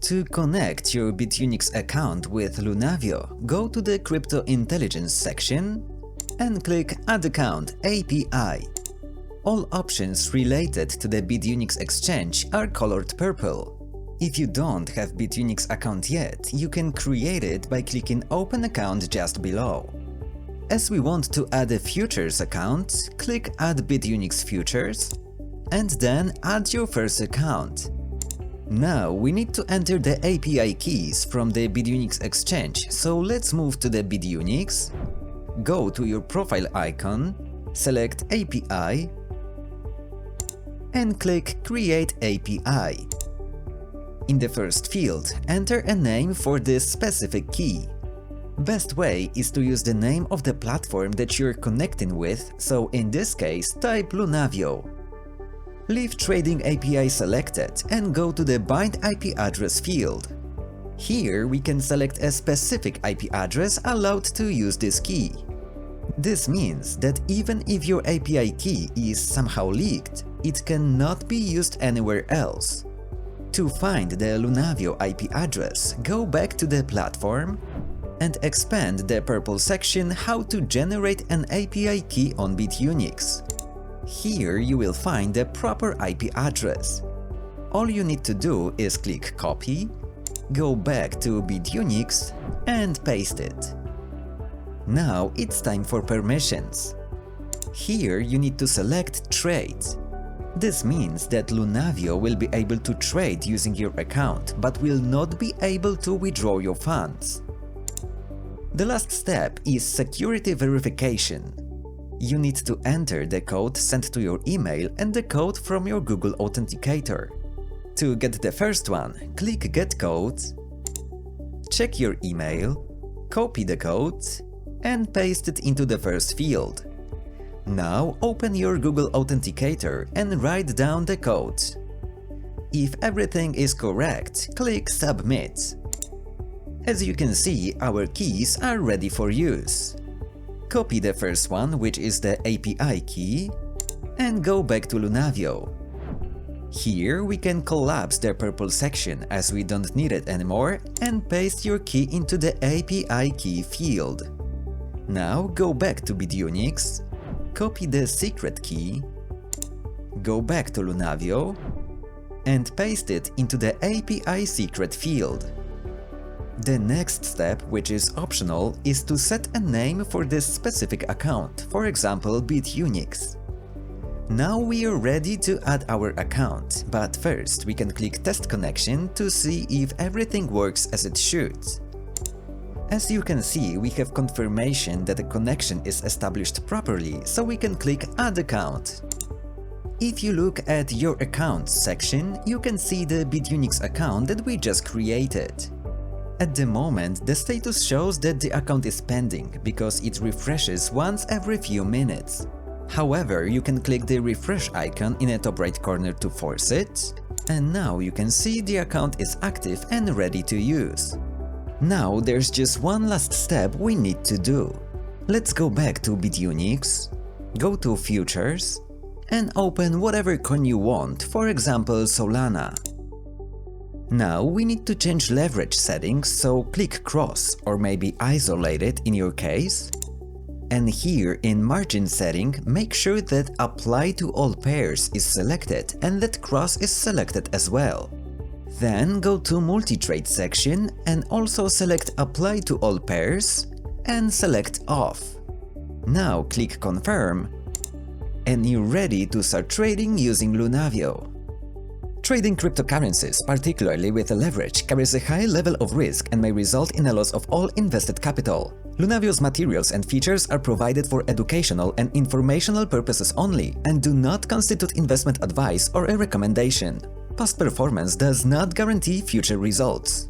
To connect your BitUnix account with Lunavio, go to the Crypto Intelligence section and click Add Account API. All options related to the BitUnix exchange are colored purple. If you don't have BitUnix account yet, you can create it by clicking Open Account just below. As we want to add a futures account, click Add BitUnix Futures and then add your first account. Now we need to enter the API keys from the BitUnix exchange, so let's move to the BitUnix, go to your profile icon, select API and click Create API. In the first field, enter a name for this specific key. Best way is to use the name of the platform that you're connecting with, so in this case type Lunavio. Leave Trading API selected and go to the Bind IP address field. Here we can select a specific IP address allowed to use this key. This means that even if your API key is somehow leaked, it cannot be used anywhere else. To find the Lunavio IP address, go back to the platform and expand the purple section How to generate an API key on BitUnix. Here you will find the proper IP address. All you need to do is click Copy, go back to BitUnix and paste it. Now it's time for permissions. Here you need to select Trade. This means that Lunavio will be able to trade using your account, but will not be able to withdraw your funds. The last step is security verification. You need to enter the code sent to your email and the code from your Google Authenticator. To get the first one, click Get Code, check your email, copy the code and paste it into the first field. Now open your Google Authenticator and write down the code. If everything is correct, click Submit. As you can see, our keys are ready for use. Copy the first one, which is the API key, and go back to Lunavio. Here we can collapse the purple section as we don't need it anymore and paste your key into the API key field. Now go back to BitUnix, copy the secret key, go back to Lunavio and paste it into the API secret field. The next step, which is optional, is to set a name for this specific account, for example BitUnix. Now we are ready to add our account, but first we can click Test Connection to see if everything works as it should. As you can see, we have confirmation that the connection is established properly, so we can click Add Account. If you look at Your Accounts section, you can see the BitUnix account that we just created. At the moment, the status shows that the account is pending, because it refreshes once every few minutes. However, you can click the refresh icon in the top right corner to force it, and now you can see the account is active and ready to use. Now there's just one last step we need to do. Let's go back to BitUnix, go to Futures, and open whatever coin you want, for example Solana. Now we need to change leverage settings, so click Cross or maybe Isolated in your case. And here in Margin setting, make sure that Apply to all pairs is selected and that Cross is selected as well. Then go to Multi-Trade section and also select Apply to all pairs and select Off. Now click Confirm and you're ready to start trading using Lunavio. Trading cryptocurrencies, particularly with leverage, carries a high level of risk and may result in a loss of all invested capital. Lunavio's materials and features are provided for educational and informational purposes only and do not constitute investment advice or a recommendation. Past performance does not guarantee future results.